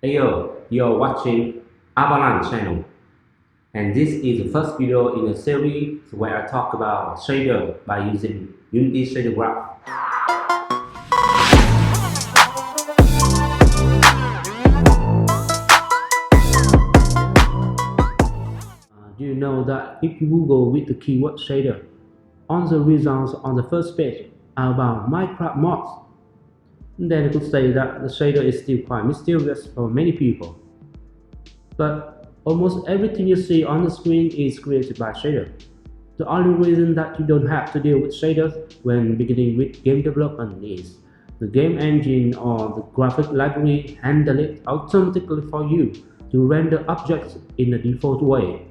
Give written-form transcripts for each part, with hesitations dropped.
Hey yo, you're watching Avalanche channel, and this is the first video in a series where I talk about shader by using Unity Shader Graph. Do you know that if you Google with the keyword shader, all the results on the first page are about Minecraft mods? Then I could say that the shader is still quite mysterious for many people. But almost everything you see on the screen is created by shader. The only reason that you don't have to deal with shaders when beginning with game development is the game engine or the graphic library handle it automatically for you to render objects in a default way.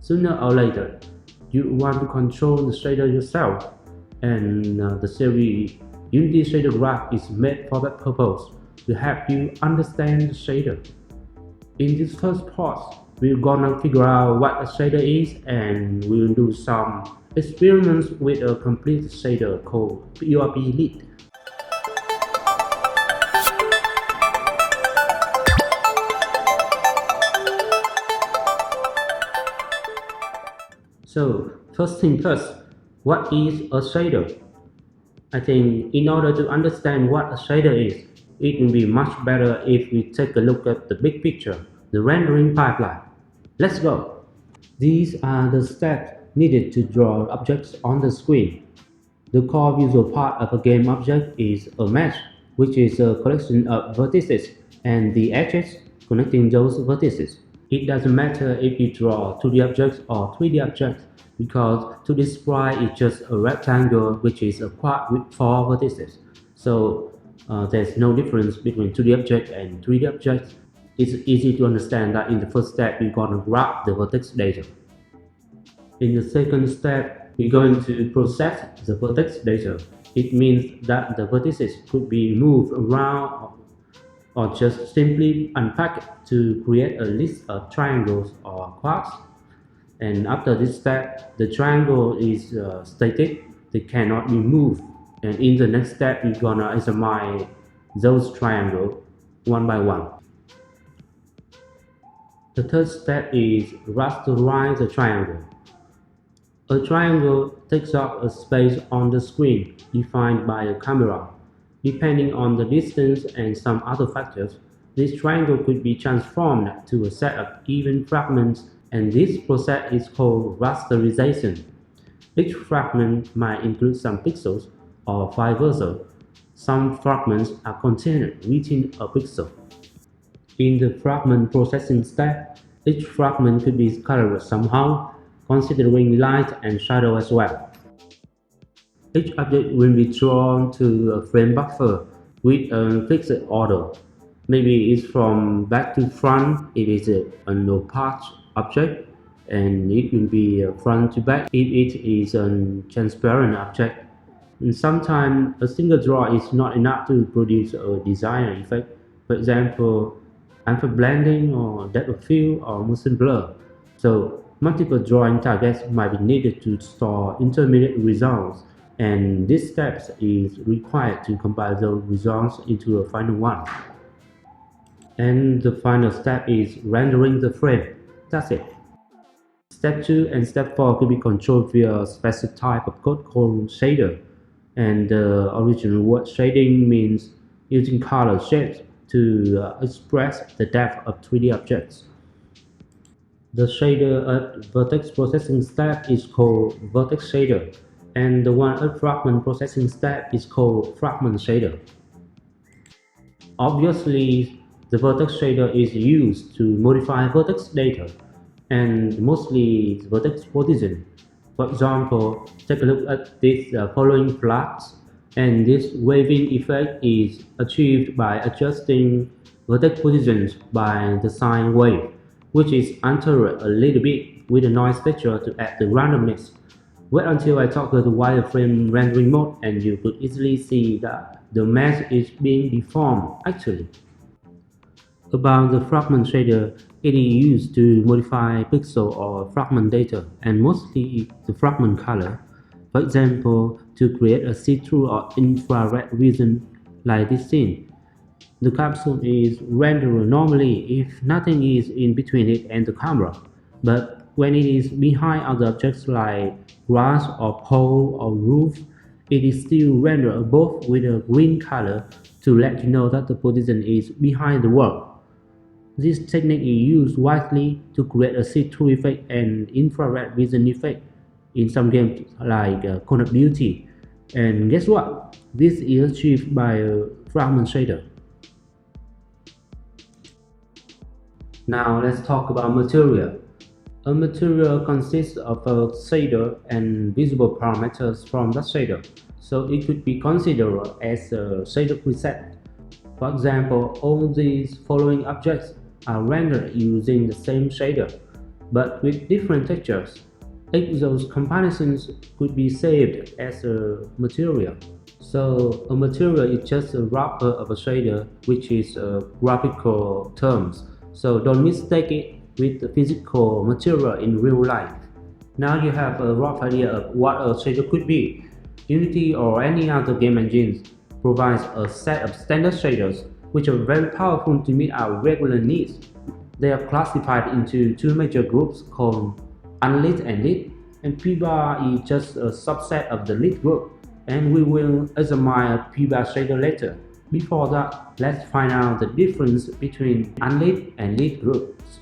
Sooner or later, you want to control the shader yourself, and the series Unity Shader Graph is made for that purpose, to help you understand the shader. In this first part, we're gonna figure out what a shader is, and we'll do some experiments with a complete shader called PURB Lite. So, first thing first, what is a shader? I think in order to understand what a shader is, it will be much better if we take a look at the big picture, the rendering pipeline. Let's go! These are the steps needed to draw objects on the screen. The core visual part of a game object is a mesh, which is a collection of vertices and the edges connecting those vertices. It doesn't matter if you draw 2D objects or 3D objects, because 2D sprite is just a rectangle which is a quad with 4 vertices. So there's no difference between 2D object and 3D objects. It's easy to understand that in the first step we're gonna grab the vertex data. In the second step, we're going to process the vertex data. It means that the vertices could be moved around or just simply unpacked to create a list of triangles or quads. And after this step, the triangle is static, they cannot be moved. And in the next step, we're gonna examine those triangles one by one. The third step is rasterize the triangle. A triangle takes up a space on the screen defined by a camera. Depending on the distance and some other factors, this triangle could be transformed to a set of even fragments, and this process is called rasterization. Each fragment might include some pixels or vice versa. Some fragments are contained within a pixel. In the fragment processing step, each fragment could be colored somehow, considering light and shadow as well. Each object will be drawn to a frame buffer with a fixed order. Maybe it's from back to front if it's an opaque object, and it will be front to back if it is a transparent object. And sometimes a single draw is not enough to produce a desired effect. For example, alpha blending or depth of field or motion blur. So multiple drawing targets might be needed to store intermediate results, and this step is required to compile those results into a final one. And the final step is rendering the frame. That's it. Step 2 and Step 4 can be controlled via a special type of code called shader. And the original word shading means using color shapes to express the depth of 3D objects. The shader at vertex processing step is called vertex shader, and the one at fragment processing step is called fragment shader. Obviously, the vertex shader is used to modify vertex data, and mostly vertex position. For example, take a look at this following plots, and this waving effect is achieved by adjusting vertex positions by the sine wave, which is altered a little bit with the noise texture to add the randomness. Wait until I talk to the wireframe rendering mode, and you could easily see that the mesh is being deformed actually. About the fragment shader, it is used to modify pixel or fragment data, and mostly the fragment color. For example, to create a see-through or infrared vision like this scene. The capsule is rendered normally if nothing is in between it and the camera, but when it is behind other objects like grass or pole or roof, it is still rendered above with a green color to let you know that the position is behind the work. This technique is used widely to create a see-through effect and infrared vision effect in some games like Call of Duty. And guess what? This is achieved by a fragment shader. Now let's talk about material. A material consists of a shader and visible parameters from that shader, so it could be considered as a shader preset. For example, all these following objects are rendered using the same shader, but with different textures. If those comparisons could be saved as a material. So a material is just a wrapper of a shader, which is graphical terms. So don't mistake it with the physical material in real life. Now you have a rough idea of what a shader could be. Unity or any other game engine provides a set of standard shaders which are very powerful to meet our regular needs. They are classified into two major groups called unlit and lit, and P-bar is just a subset of the lit group, and we will examine a P-bar shader later. Before that, let's find out the difference between unlit and lit groups.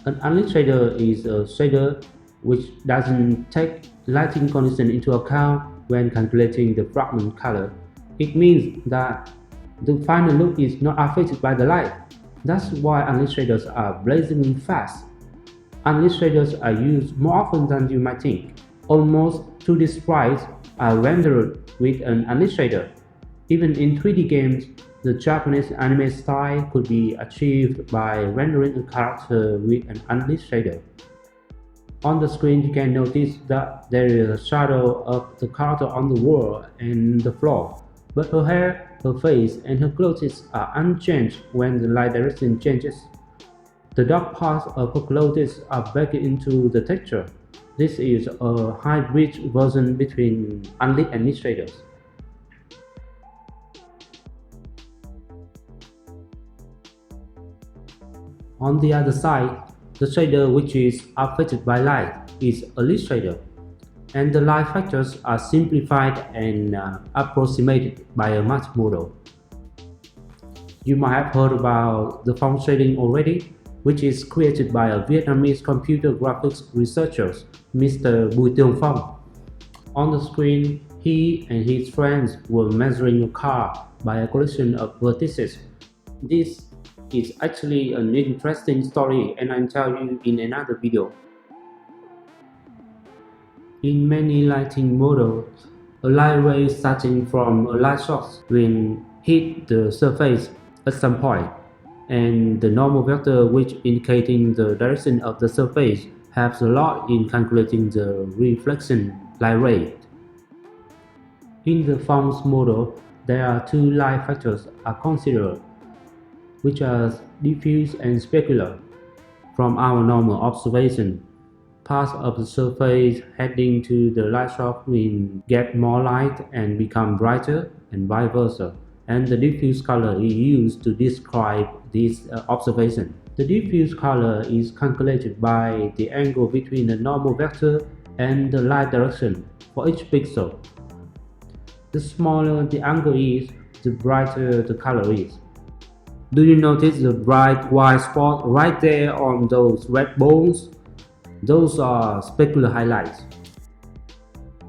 An unlit shader is a shader which doesn't take lighting condition into account when calculating the fragment color. It means that the final look is not affected by the light. That's why unlit shaders are blazingly fast. Unlit shaders are used more often than you might think. Almost 2D sprites are rendered with an unlit shader. Even in 3D games, the Japanese anime style could be achieved by rendering a character with an unlit shader. On the screen, you can notice that there is a shadow of the character on the wall and the floor, but her hair, her face, and her clothes are unchanged when the light direction changes. The dark parts of her clothes are baked into the texture. This is a hybrid version between unlit and lit shaders. On the other side, the shader which is affected by light is a lit shader, and the light factors are simplified and approximated by a math model. You might have heard about the Phong shading already, which is created by a Vietnamese computer graphics researcher, Mr. Bùi Tường Phong. On the screen, he and his friends were measuring a car by a collection of vertices. This is actually an interesting story, and I'll tell you in another video. In many lighting models, a light ray starting from a light source will hit the surface at some point, and the normal vector which indicating the direction of the surface helps a lot in calculating the reflection light rate. In the Phong model, there are two light factors are considered, which are diffuse and specular. From our normal observation, parts of the surface heading to the light source will get more light and become brighter, and vice versa, and the diffuse color is used to describe this observation. The diffuse color is calculated by the angle between the normal vector and the light direction for each pixel. The smaller the angle is, the brighter the color is. Do you notice the bright white spot right there on those red bones? Those are specular highlights.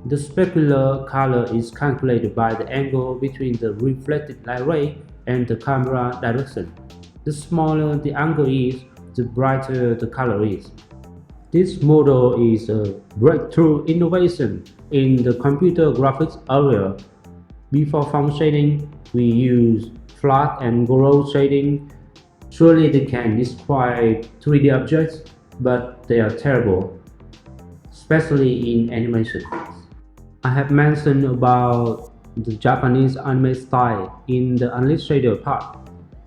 The specular color is calculated by the angle between the reflected light ray and the camera direction. The smaller the angle is, the brighter the color is. This model is a breakthrough innovation in the computer graphics area. Before Phong shading, we use flat and groove shading. Surely they can describe 3D objects, but they are terrible, especially in animation. I have mentioned about the Japanese anime style in the unlit shader part.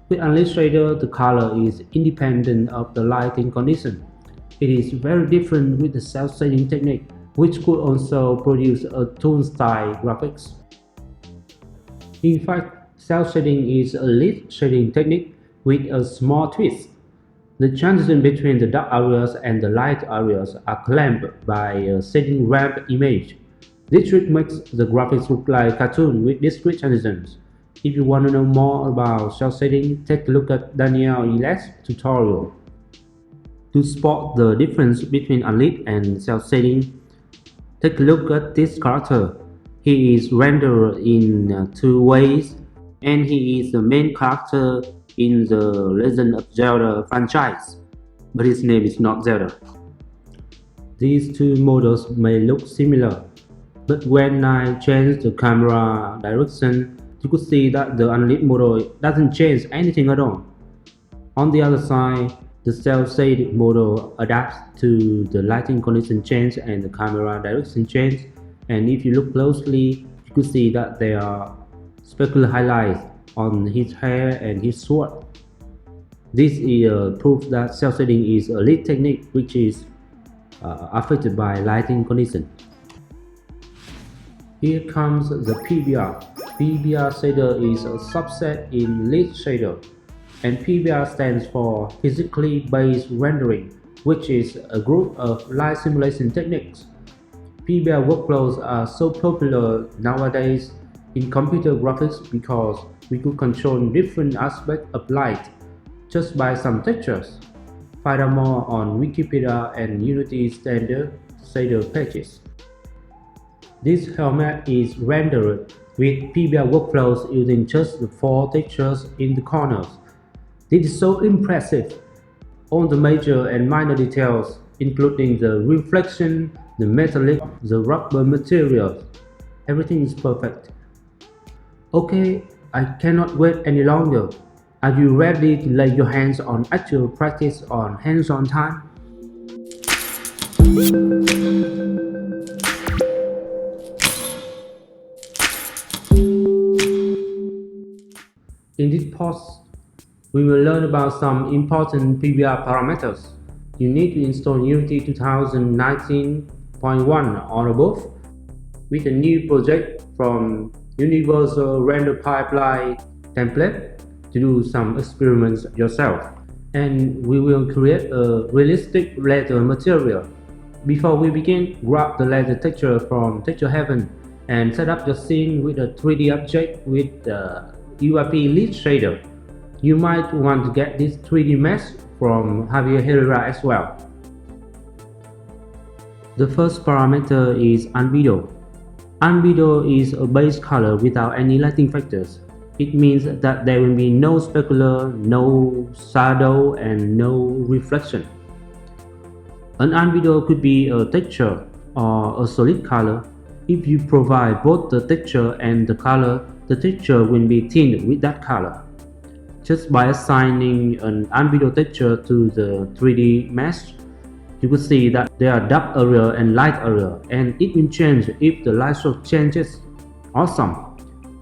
With unlit shader, the color is independent of the lighting condition. It is very different with the self-shading technique, which could also produce a toon style graphics. In fact, Cell shading is a lit shading technique with a small twist. The transition between the dark areas and the light areas are clamped by a shading ramp image. This trick makes the graphics look like a cartoon with discrete transitions. If you want to know more about cell shading, take a look at Daniel Ilet's tutorial. To spot the difference between unlit and cell shading, take a look at this character. He is rendered in two ways, and he is the main character in the Legend of Zelda franchise, but his name is not Zelda. These two models may look similar, but when I change the camera direction, you could see that the unlit model doesn't change anything at all. On the other side, the cel-shaded model adapts to the lighting condition change and the camera direction change, and if you look closely, you could see that there are specular highlights on his hair and his sword. This is proof that cel shading is a lit technique which is affected by lighting conditions. Here comes the PBR. PBR shader is a subset in lit shader, and PBR stands for physically based rendering, which is a group of light simulation techniques. PBR workflows are so popular nowadays in computer graphics because we could control different aspects of light just by some textures. Find out more on Wikipedia and Unity standard shader pages. This helmet is rendered with PBR workflows using just the 4 textures in the corners. This is so impressive. All the major and minor details, including the reflection, the metallic, the rubber materials, everything is perfect. Okay, I cannot wait any longer. Are you ready to lay your hands on actual practice on hands-on time? In this course, we will learn about some important PBR parameters. You need to install Unity 2019.1 or above with a new project from Universal Render Pipeline template to do some experiments yourself. And we will create a realistic leather material. Before we begin, grab the leather texture from Texture Heaven and set up your scene with a 3D object with the UIP lit shader. You might want to get this 3D mesh from Javier Herrera as well. The first parameter is albedo. Albedo is a base color without any lighting factors. It means that there will be no specular, no shadow, and no reflection. An albedo could be a texture or a solid color. If you provide both the texture and the color, the texture will be tinged with that color. Just by assigning an albedo texture to the 3D mesh, you could see that there are dark area and light area, and it will change if the light source changes. Awesome!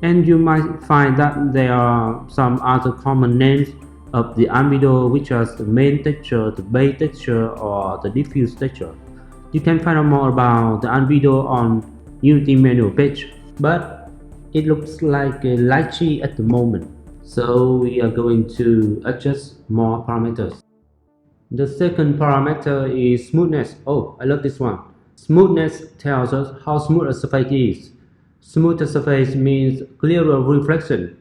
And you might find that there are some other common names of the albedo, which are the main texture, the base texture, or the diffuse texture. You can find out more about the albedo on Unity manual page, but it looks like a lychee at the moment, so we are going to adjust more parameters. The second parameter is smoothness. Oh, I love this one. Smoothness tells us how smooth a surface is. Smoother surface means clearer reflection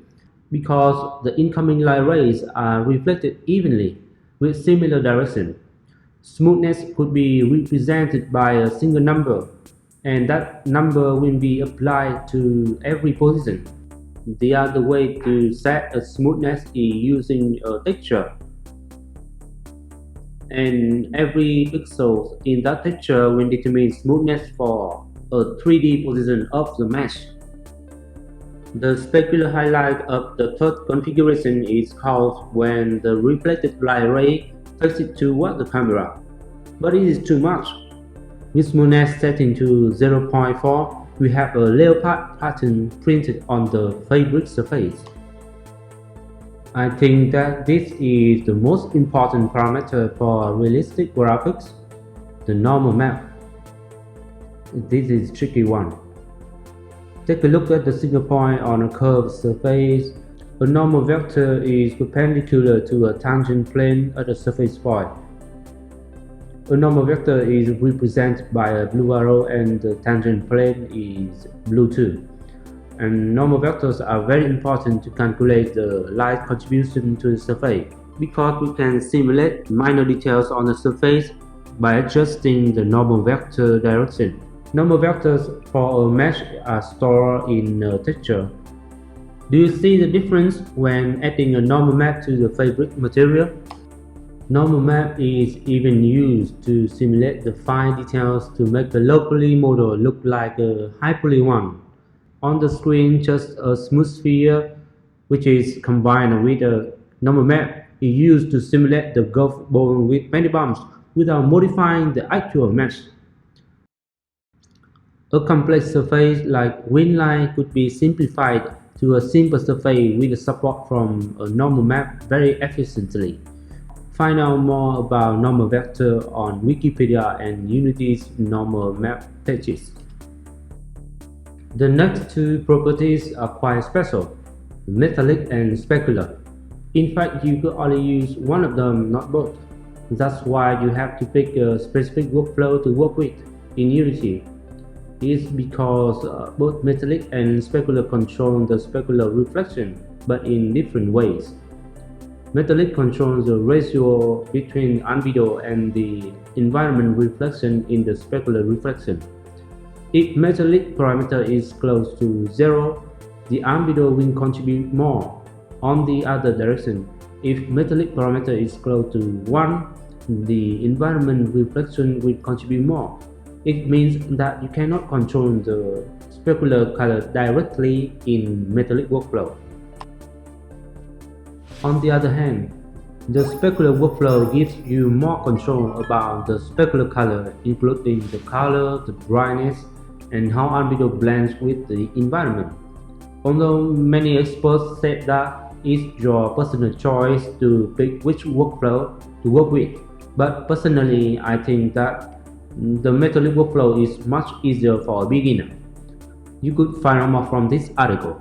because the incoming light rays are reflected evenly with similar direction. Smoothness could be represented by a single number, and that number will be applied to every position. The other way to set a smoothness is using a texture, and every pixel in that texture will determine smoothness for a 3D position of the mesh. The specular highlight of the third configuration is caused when the reflected light ray faces toward the camera, but it is too much. With smoothness setting to 0.4, we have a leopard pattern printed on the fabric surface. I think that this is the most important parameter for realistic graphics, the normal map. This is a tricky one. Take a look at the single point on a curved surface. A normal vector is perpendicular to a tangent plane at a surface point. A normal vector is represented by a blue arrow and the tangent plane is blue too. And normal vectors are very important to calculate the light contribution to the surface because we can simulate minor details on the surface by adjusting the normal vector direction. Normal vectors for a mesh are stored in a texture. Do you see the difference when adding a normal map to the fabric material? Normal map is even used to simulate the fine details to make the low poly model look like a high poly one. On the screen, just a smooth sphere, which is combined with a normal map, is used to simulate the golf ball with many bumps without modifying the actual mesh. A complex surface like green line could be simplified to a simple surface with the support from a normal map very efficiently. Find out more about normal vector on Wikipedia and Unity's normal map pages. The next two properties are quite special, metallic and specular. In fact, you could only use one of them, not both. That's why you have to pick a specific workflow to work with in Unity. It's because both metallic and specular control the specular reflection, but in different ways. Metallic controls the ratio between albedo and the environment reflection in the specular reflection. If metallic parameter is close to 0, the albedo will contribute more. On the other direction, if metallic parameter is close to 1, the environment reflection will contribute more. It means that you cannot control the specular color directly in metallic workflow. On the other hand, the specular workflow gives you more control about the specular color, including the color, the brightness, and how albedo blends with the environment. Although many experts say that it's your personal choice to pick which workflow to work with, but personally I think that the metallic workflow is much easier for a beginner. You could find out more from this article.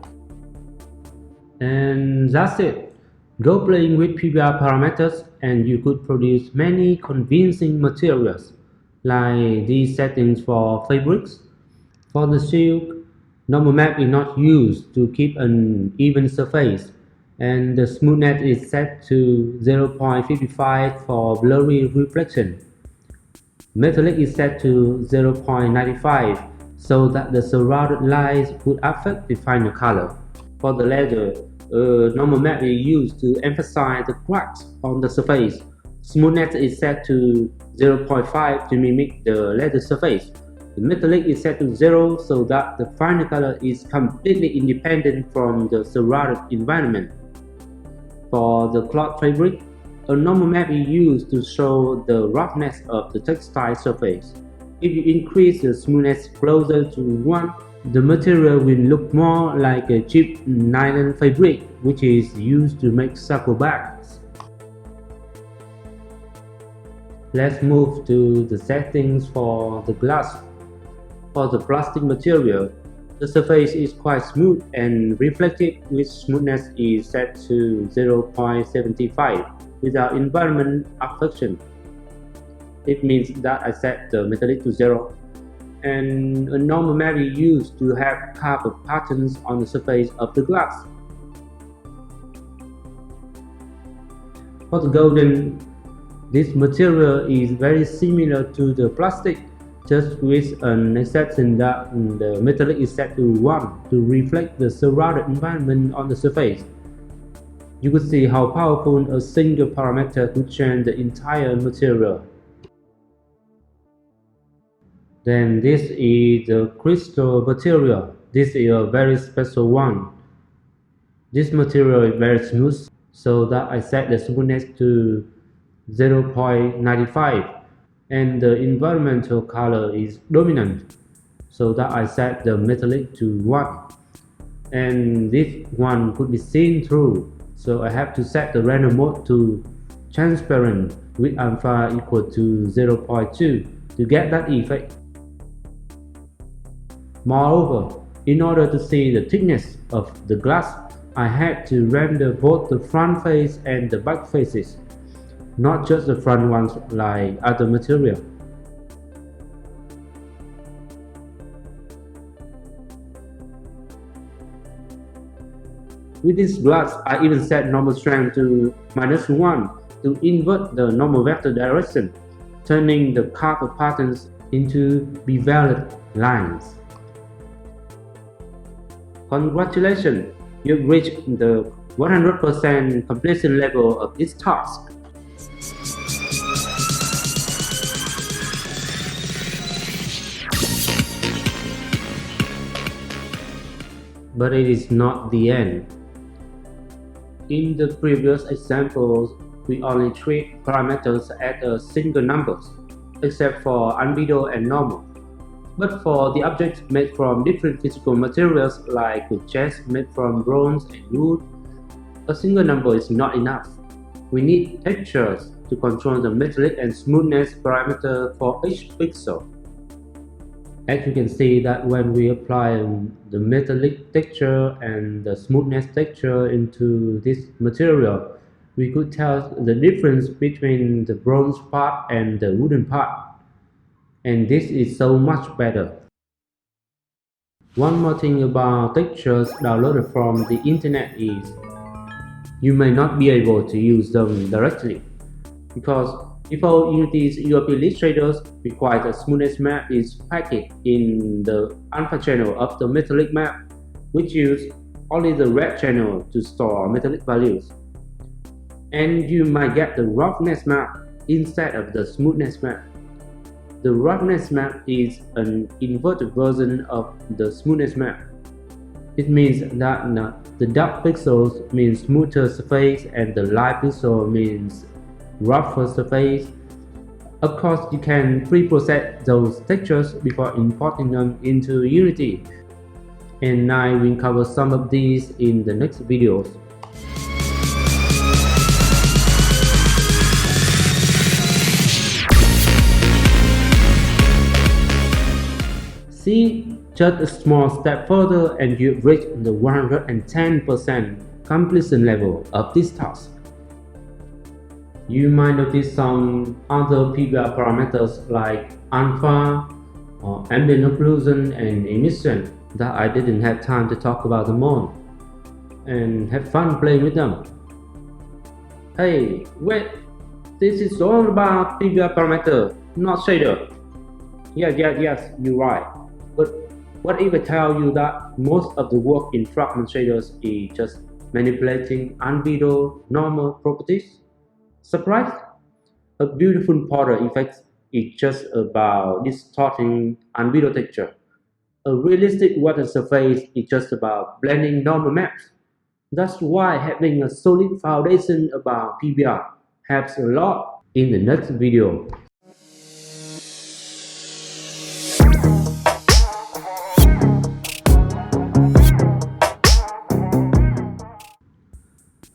And that's it. Go playing with PBR parameters and you could produce many convincing materials, like these settings for fabrics. For the silk, normal map is not used to keep an even surface, and the smoothness is set to 0.55 for blurry reflection. Metallic is set to 0.95 so that the surrounded light would affect the final color. For the leather, normal map is used to emphasize the cracks on the surface. Smoothness is set to 0.5 to mimic the leather surface. The metallic is set to 0 so that the final color is completely independent from the surrounded environment. For the cloth fabric, a normal map is used to show the roughness of the textile surface. If you increase the smoothness closer to 1, the material will look more like a cheap nylon fabric, which is used to make sacco bags. Let's move to the settings for the glass. For the plastic material, the surface is quite smooth and reflective, with smoothness is set to 0.75 without environment affection. It means that I set the metallic to 0. And a normal map is used to have carved patterns on the surface of the glass. For the golden, this material is very similar to the plastic, just with an exception that the metallic is set to 1 to reflect the surrounded environment on the surface. You could see how powerful a single parameter could change the entire material. Then this is the crystal material. This is a very special one. This material is very smooth, so that I set the smoothness to 0.95, and the environmental color is dominant, so that I set the metallic to 1. And this one could be seen through, so I have to set the render mode to transparent with alpha equal to 0.2 to get that effect. Moreover, in order to see the thickness of the glass, I had to render both the front face and the back faces, not just the front ones like other material. With this glass, I even set normal strength to -1 to invert the normal vector direction, turning the curved patterns into beveled lines. Congratulations! You've reached the 100% completion level of this task. But it is not the end. In the previous examples, we only treat parameters as a single numbers, except for albedo and normal. But for the objects made from different physical materials like the chest made from bronze and wood, a single number is not enough. We need textures to control the metallic and smoothness parameter for each pixel. As you can see that when we apply the metallic texture and the smoothness texture into this material, we could tell the difference between the bronze part and the wooden part. And this is so much better. One more thing about textures downloaded from the internet is you may not be able to use them directly, because default Unity's URP illustrators requires a smoothness map is packaged in the alpha channel of the metallic map, which use only the red channel to store metallic values. And you might get the roughness map instead of the smoothness map. The roughness map is an inverted version of the smoothness map. It means that the dark pixels means smoother surface and the light pixel means rougher surface. Of course, you can pre-process those textures before importing them into Unity. And I will cover some of these in the next videos. See, just a small step further and you've reached the 110% completion level of this task. You might notice some other PBR parameters like alpha, ambient occlusion and emission that I didn't have time to talk about them all, and have fun playing with them. Hey, wait, this is all about PBR parameter, not shader. Yes, you're right. But what if I tell you that most of the work in fragment shaders is just manipulating albedo normal properties? Surprise? A beautiful Porter effect is just about distorting albedo texture. A realistic water surface is just about blending normal maps. That's why having a solid foundation about PBR helps a lot. In the next video,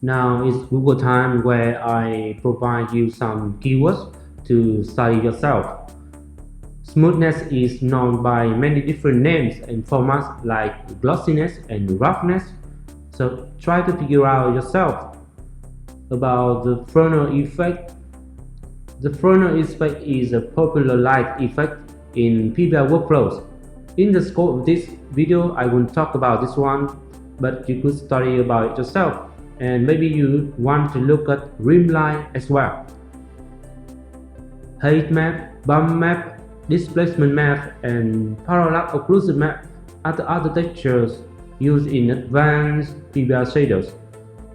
now it's Google time where I provide you some keywords to study yourself. Smoothness is known by many different names and formats like glossiness and roughness, so try to figure out yourself. About the Fresnel effect. The Fresnel effect is a popular light effect in PBR workflows. In the scope of this video, I won't talk about this one, but you could study about it yourself. And maybe you want to look at rim line as well. Height map, bump map, displacement map, and parallax occlusion map are the other textures used in advanced PBR shaders.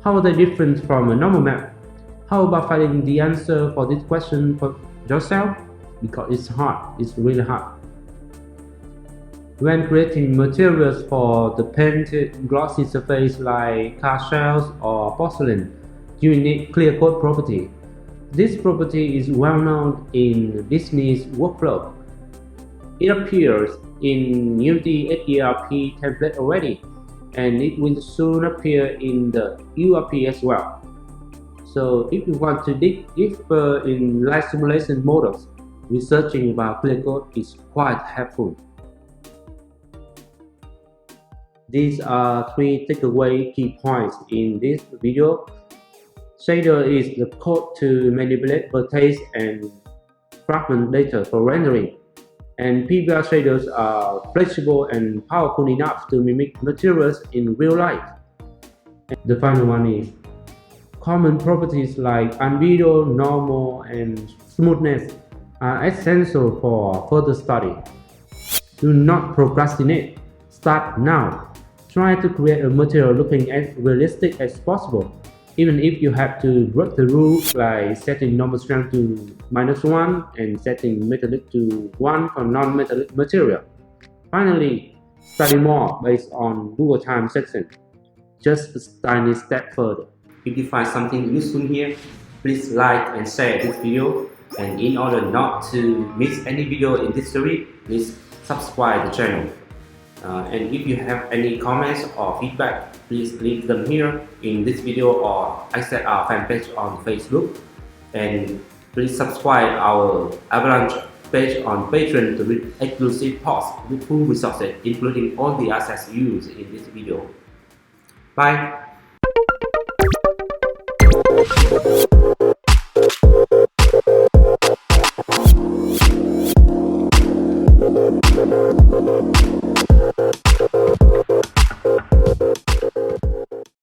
How are they different from a normal map? How about finding the answer for this question for yourself? Because it's hard, it's really hard. When creating materials for the painted glossy surface like car shells or porcelain, you need clear coat property. This property is well known in Disney's workflow. It appears in Unity HDRP template already, and it will soon appear in the URP as well. So if you want to dig deeper in light simulation models, researching about clear coat is quite helpful. These are three takeaway key points in this video. Shader is the code to manipulate vertex and fragment data for rendering, and PBR shaders are flexible and powerful enough to mimic materials in real life. And the final one is common properties like albedo, normal, and smoothness are essential for further study. Do not procrastinate. Start now. Try to create a material looking as realistic as possible, even if you have to break the rules like setting normal strength to -1 and setting metallic to 1 for non-metallic material. Finally, study more based on Google Time section. Just a tiny step further. If you find something useful here, please like and share this video. And in order not to miss any video in this series, please subscribe the channel. And if you have any comments or feedback, please leave them here in this video or access our fan page on Facebook. And please subscribe our Avalanche page on Patreon to read exclusive posts with full resources, including all the assets used in this video. Bye!